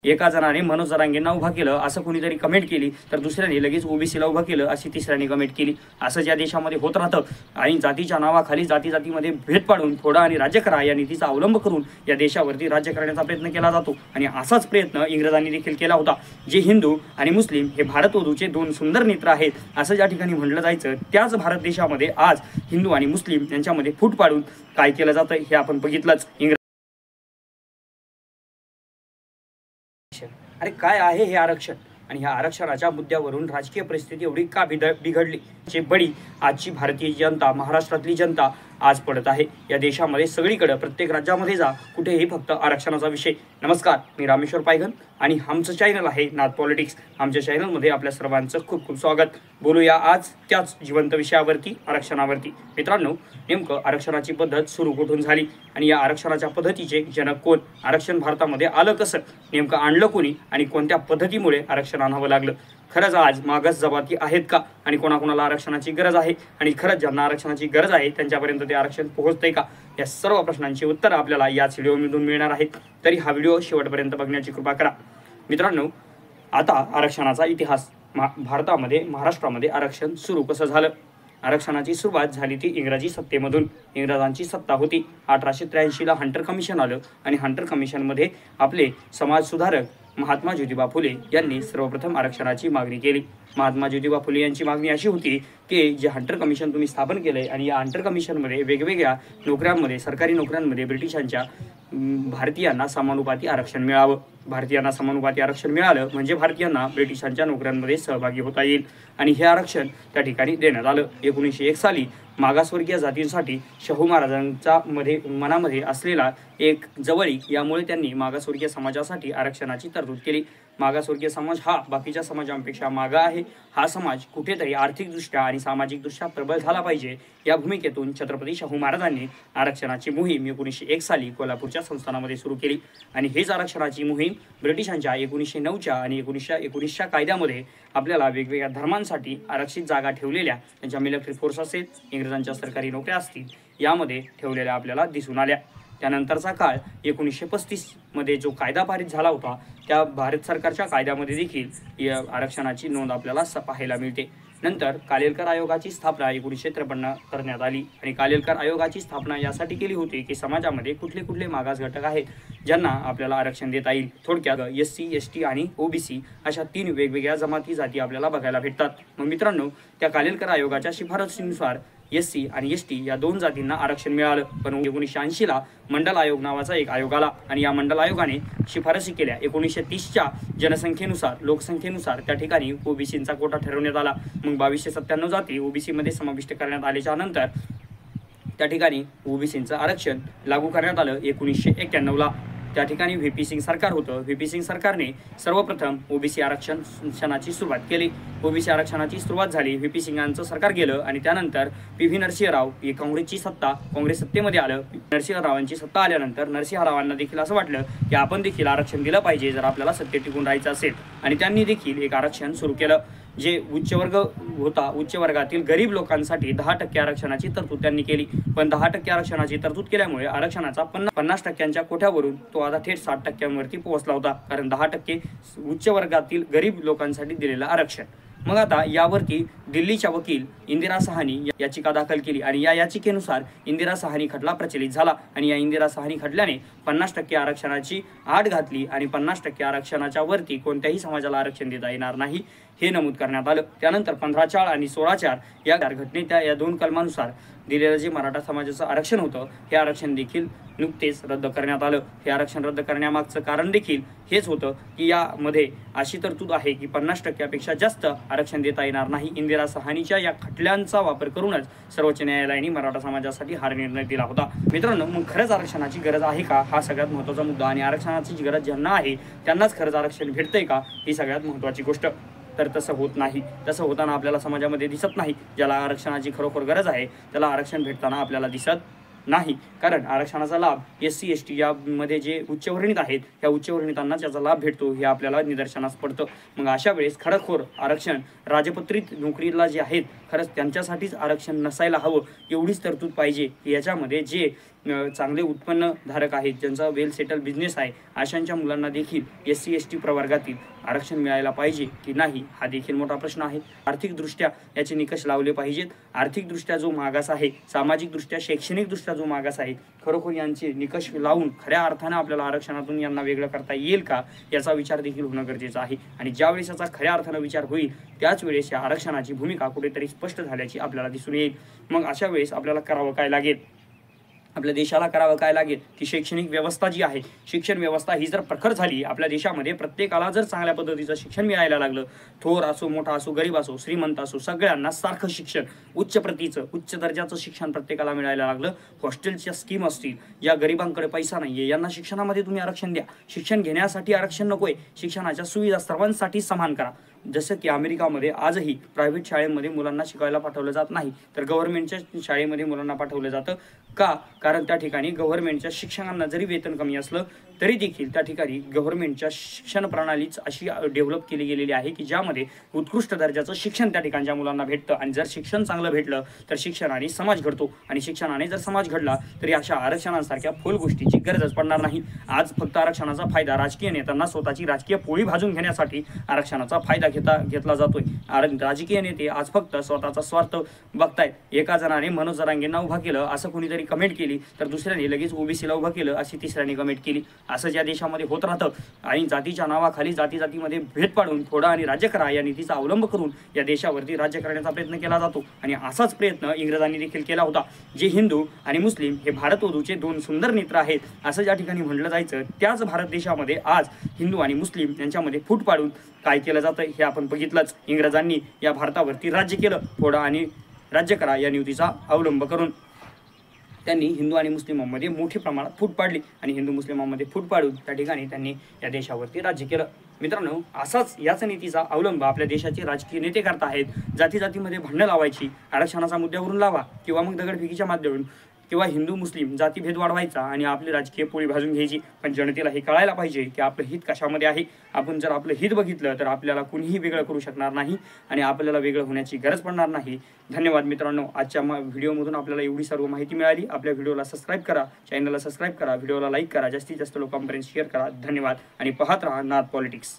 एका जणाने मनोज जरांगेंना उभा केलं असं कुणीतरी कमेंट केली, तर दुसऱ्याने लगेच ओबीसीला उभा केलं अशी तिसऱ्याने कमेंट केली। असं ज्या देशामध्ये होत राहतं आणि जातीच्या नावाखाली जातीमध्ये भेद पाडून फोडा आणि राज्य करा या नीतीचा अवलंब करून या देशावरती राज्य करण्याचा प्रयत्न केला जातो। आणि असाच प्रयत्न इंग्रजांनी देखील केला होता। जे हिंदू आणि मुस्लिम हे भारतवधूचे दोन सुंदर नेत्र आहेत असं ज्या ठिकाणी म्हटलं जायचं, त्याच भारत देशामध्ये आज हिंदू आणि मुस्लिम यांच्यामध्ये फूट पाडून काय केलं जातं हे आपण बघितलंच। अरे काय आहे हे आरक्षण आणि ह्या आरक्षणाच्या मुद्द्यावरून राजकीय परिस्थिती एवढी का बिघडली? ची बळी आजची भारतीय जनता, महाराष्ट्रातली जनता आज पडत आहे। या देशामध्ये सगळीकडे प्रत्येक राज्यामध्ये जा कुठेही फक्त आरक्षणाचा विषय। नमस्कार, मी रामेश्वर पायघन आणि आमचं चॅनल आहे नाथ पॉलिटिक्स। आमच्या चॅनलमध्ये आपल्या सर्वांचं खूप खूप स्वागत। बोलूया आज त्याच जिवंत विषयावरती, आरक्षणावरती। मित्रांनो, नेमकं आरक्षणाची पद्धत सुरू कुठून झाली आणि या आरक्षणाच्या पद्धतीचे जनक कोण? आरक्षण भारतामध्ये आलं कसं? नेमकं आणलं कोणी आणि कोणत्या पद्धतीमुळे आरक्षण आणावं लागलं? खरंच आज मागास जमाती आहेत का आणि कोणाकोणाला आरक्षणाची गरज आहे आणि खरंच ज्यांना आरक्षणाची गरज आहे त्यांच्यापर्यंत ते आरक्षण पोहोचतंय का? या सर्व प्रश्नांची उत्तर आपल्याला याच व्हिडिओमधून मिळणार आहेत। तरी हा व्हिडिओ शेवटपर्यंत बघण्याची कृपा करा। मित्रांनो, आता आरक्षणाचा इतिहास। भारतामध्ये, महाराष्ट्रामध्ये आरक्षण सुरू कसं झालं? आरक्षणाची सुरुवात झाली ती इंग्रजी सत्तेमधून। इंग्रजांची सत्ता होती। 1883ला हंटर कमिशन आलं आणि हंटर कमिशनमध्ये आपले समाजसुधारक महात्मा ज्योतिबा फुले यांनी सर्वप्रथम आरक्षणाची मागणी केली। महात्मा ज्योतिबा फुले यांची मागणी अशी होती की जे हंटर कमिशन तुम्ही स्थापन केलंय आणि या हंटर कमिशनमध्ये वेगवेगळ्या नोकऱ्यांमध्ये, सरकारी नोकऱ्यांमध्ये ब्रिटिशांच्या भारतीयांना समानुपाती आरक्षण मिळावं। भारतीयांना समानुपाती आरक्षण मिळालं म्हणजे भारतीयांना ब्रिटिशांच्या नोकऱ्यांमध्ये सहभागी होता येईल आणि हे आरक्षण त्या ठिकाणी देण्यात आलं। 1901 साली मागासवर्गीय जातींसाठी शाहू महाराजांच्या मनामध्ये असलेला एक जवळीक, यामुळे त्यांनी मागासवर्गीय समाजासाठी आरक्षणाची तरतूद केली। मागासवर्गीय समाज हा बाकीच्या समाजांपेक्षा मागा आहे। हा समाज कुठेतरी आर्थिकदृष्ट्या आणि सामाजिकदृष्ट्या प्रबल झाला पाहिजे या भूमिकेतून छत्रपती शाहू महाराजांनी आरक्षणाची मोहीम 1901 साली कोल्हापूरच्या संस्थानामध्ये सुरू केली। आणि हेच आरक्षणाची मोहीम ब्रिटिशांच्या 1909च्या आणि 1919च्या कायद्यामध्ये आपल्याला वेगवेगळ्या धर्मांसाठी आरक्षित जागा ठेवलेल्या, त्यांच्या मिलिटरी फोर्स असेल, इंग्रजांच्या सरकारी नोकऱ्या असतील, यामध्ये ठेवलेल्या आपल्याला दिसून आल्या। त्यानंतरचा काळ 1935 मध्ये जो कायदा पारित झाला होता, त्या भारत सरकारच्या कायद्यामध्ये देखील या आरक्षणाची नोंद आपल्याला पाहायला मिळते। नंतर कालेलकर आयोगाची स्थापना 1953 करण्यात आली आणि कालेलकर आयोगाची स्थापना यासाठी केली होती की समाजामध्ये कुठले कुठले मागास घटक आहेत ज्यांना आपल्याला आरक्षण देता येईल। थोडक्यात SC, ST आणि OBC अशा 3 वेगवेगळ्या जमाती जाती आपल्याला बघायला भेटतात। मग मित्रांनो, त्या कालेलकर आयोगाच्या शिफारसीनुसार SC आणि ST या 2 जातींना आरक्षण मिळालं। पण 1980ला मंडल आयोग नावाचा एक आयोग आला आणि या मंडल आयोगाने शिफारसी केल्या। 1930च्या जनसंख्येनुसार, लोकसंख्येनुसार त्या ठिकाणी OBCचा कोटा ठरवण्यात आला। मग 2297 जाती OBC मध्ये समाविष्ट करण्यात आल्याच्या नंतर त्या ठिकाणी OBCचं आरक्षण लागू करण्यात आलं 1991ला। त्या ठिकाणी VP सिंग सरकार होतं। VP सिंग सरकारने सर्वप्रथम OBC आरक्षणाची सुरुवात केली। OBC आरक्षणाची सुरुवात झाली, VP सिंगांचं सरकार गेलं आणि त्यानंतर PV नरसिंह राव ही काँग्रेस सत्तेमध्ये आलं। नरसिंह रावांची सत्ता आल्यानंतर नरसिंह रावांना देखील असं वाटलं की आपण देखील आरक्षण दिलं पाहिजे जर आपल्याला सत्तेत टिकून राहायचं असेल, आणि त्यांनी देखील एक आरक्षण सुरू केलं जे उच्च वर्ग होता। उच्च वर्गातील गरीब लोकांसाठी 10% आरक्षणाची तरतूद त्यांनी केली। पण 10% आरक्षणाची तरतूद केल्यामुळे आरक्षणाचा 50% कोट्यावरून तो आता थेट 60%वरती पोहोचला होता, कारण 10% उच्च वर्गातील गरीब लोकांसाठी दिलेलं आरक्षण। मग आता यावरती दिल्लीच्या वकील इंदिरा साहनी याचिका दाखल केली आणि या याचिकेनुसार इंदिरा साहनी खटला प्रचलित झाला आणि या इंदिरा साहनी खटल्याने 50% आरक्षणाची आट घातली आणि 50% आरक्षणाच्या वरती कोणत्याही समाजाला आरक्षण देता येणार नाही हे नमूद करण्यात आलं। त्यानंतर 15/4 आणि 16/4 या घटनेच्या या 2 कलमानुसार दिलेलं जे मराठा समाजाचं आरक्षण होतं हे आरक्षण देखील नुकतेच रद्द करण्यात आलं। हे आरक्षण रद्द करण्यामागचं कारण देखील हेच होतं की यामध्ये अशी तरतूद आहे की 50%पेक्षा जास्त आरक्षण देता येणार नाही। इंदिरा साहनीच्या या खटल्यांचा वापर करूनच सर्वोच्च न्यायालयाने मराठा समाजासाठी हा निर्णय दिला होता। मित्रांनो, मग खरंच आरक्षणाची गरज आहे का हा सगळ्यात महत्त्वाचा मुद्दा, आणि आरक्षणाची गरज ज्यांना आहे त्यांनाच खरंच आरक्षण भेटतंय का ही सगळ्यात महत्त्वाची गोष्ट। तर तसं होत नाही। तसं होताना आपल्याला समाजामध्ये दिसत नाही। ज्याला आरक्षणाची खरोखर गरज आहे त्याला आरक्षण भेटताना आपल्याला दिसत नाही, कारण आरक्षणाचा लाभ SC, ST यामध्ये जे उच्चवर्णित आहेत या उच्चवर्णितांना त्याचा लाभ भेटतो हे आपल्याला निदर्शनास पडतं। मग अशा वेळेस खरोखर आरक्षण राजपत्रित नोकरीला जे आहेत खरंच त्यांच्यासाठीच आरक्षण नसायला हवं, एवढीच तरतूद पाहिजे की याच्यामध्ये जे चांगले उत्पन्नधारक आहेत, ज्यांचा वेल सेटल बिझनेस आहे, अशांच्या मुलांना देखील SC ST प्रवर्गातील आरक्षण मिळायला पाहिजे की नाही, हा देखील मोठा प्रश्न आहे. आर्थिकदृष्ट्या याचे निकष लावले पाहिजेत. आर्थिकदृष्ट्या जो मागास आहे, सामाजिकदृष्ट्या, शैक्षणिकदृष्ट्या जो मागास आहे, खरोखर यांचे निकष लावून खऱ्या अर्थाने आपल्याला आरक्षणातून यांना वेगळं करता येईल का, याचा विचार देखील होणं गरजेचं आहे. आणि ज्यावेळेस याचा खऱ्या अर्थानं विचार होईल त्याच वेळेस या आरक्षणाची भूमिका कुठेतरी स्पष्ट झाल्याची आपल्याला दिसून येईल. मग अशा वेळेस आपल्याला करावं काय लागेल, आपल्या देशाला करावं काय लागेल की शैक्षणिक व्यवस्था जी आहे, शिक्षण व्यवस्था ही जर प्रखर झाली, आपल्या देशामध्ये प्रत्येकाला जर चांगल्या पद्धतीचं शिक्षण मिळायला लागलं, थोर असो, मोठा असो, गरीब असो, श्रीमंत असो, सगळ्यांना सारखं शिक्षण, उच्च प्रतीचं, उच्च दर्जाचं शिक्षण प्रत्येकाला मिळायला लागलं, हॉस्टेलच्या स्कीम असतील, या गरिबांकडे पैसा नाहीये यांना शिक्षणामध्ये तुम्ही आरक्षण द्या. शिक्षण घेण्यासाठी आरक्षण नकोय, शिक्षणाच्या सुविधा सर्वांसाठी समान करा. जसं की अमेरिकामध्ये आजही प्रायव्हेट शाळेमध्ये मुलांना शिकायला पाठवलं जात नाही, तर गव्हर्नमेंटच्या शाळेमध्ये मुलांना पाठवलं जातं. का? कारण त्या ठिकाणी गव्हर्नमेंटच्या शिक्षकांना जरी वेतन कमी असलं तरी देखील त्या ठिकाणी गव्हर्नमेंटच्या शिक्षण प्रणालीच अशी डेव्हलप केली गेलेली आहे की ज्यामध्ये उत्कृष्ट दर्जाचं शिक्षण त्या ठिकाणच्या मुलांना भेटतं. आणि जर शिक्षण चांगलं भेटलं तर शिक्षणाने समाज घडतो, आणि शिक्षणाने जर समाज घडला तरी अशा आरक्षणांसारख्या फुल गोष्टीची गरजच पडणार नाही. आज फक्त आरक्षणाचा फायदा राजकीय नेत्यांना स्वतःची राजकीय पोळी भाजून घेण्यासाठी आरक्षणाचा फायदा घेतला जातोय. राजकीय नेते आज फक्त स्वतःचा स्वार्थ बघतायत. एका जणाने मनोज जरांगेंना उभा केलं असं कुणीतरी कमेंट केली, तर दुसऱ्याने लगेच ओबीसीला उभं केलं अशी तिसऱ्याने कमेंट केली. असं ज्या देशामध्ये होत राहतं, आणि जातीच्या नावाखाली जातीमध्ये भेद पाडून फोडा आणि राज्य करा या नीतीचा अवलंब करून या देशावरती राज्य करण्याचा प्रयत्न केला जातो. आणि असाच प्रयत्न इंग्रजांनी देखील केला होता. जे हिंदू आणि मुस्लिम हे भारतवधूचे दोन सुंदर नेत्र आहेत असं ज्या ठिकाणी म्हटलं जायचं, त्याच भारत देशामध्ये आज हिंदू आणि मुस्लिम यांच्यामध्ये फूट पाडून काय केलं जातं हे आपण बघितलंच. इंग्रजांनी या भारतावरती राज्य केलं, फोडा आणि राज्य करा या नीतीचा अवलंब करून त्यांनी हिंदू आणि मुस्लिमांमध्ये मोठ्या प्रमाणात फूट पाडली, आणि हिंदू मुस्लिमांमध्ये फूट पाडून त्या ठिकाणी त्यांनी या देशावरती राज्य केलं. मित्रांनो, असाच याच नीतीचा अवलंब आपल्या देशाचे राजकीय नेते करत आहेत. जातीमध्ये भांडणं लावायची, आरक्षणाचा मुद्द्यावरून लावा, किंवा मग दगडफेकीच्या माध्यमातून, किंवा हिंदू मुस्लिम जातीभेद वाढवायचा आणि आपली राजकीय पोळी भाजून घ्यायची. पण जनतेला हे कळायला पाहिजे की आपलं हित कशामध्ये आहे. आपण जर आपलं हित बघितलं तर आपल्याला कुणीही वेगळं करू शकणार नाही, आणि आपल्याला वेगळं होण्याची गरज पडणार नाही. धन्यवाद मित्रांनो. आजच्या व्हिडिओमधून आपल्याला एवढी सर्व माहिती मिळाली. आपल्या व्हिडिओला सबस्क्राईब करा, चॅनलला सबस्क्राईब करा, व्हिडिओला लाईक करा, जास्तीत जास्त लोकांपर्यंत शेअर करा. धन्यवाद, आणि पाहत राहा नाथ पॉलिटिक्स.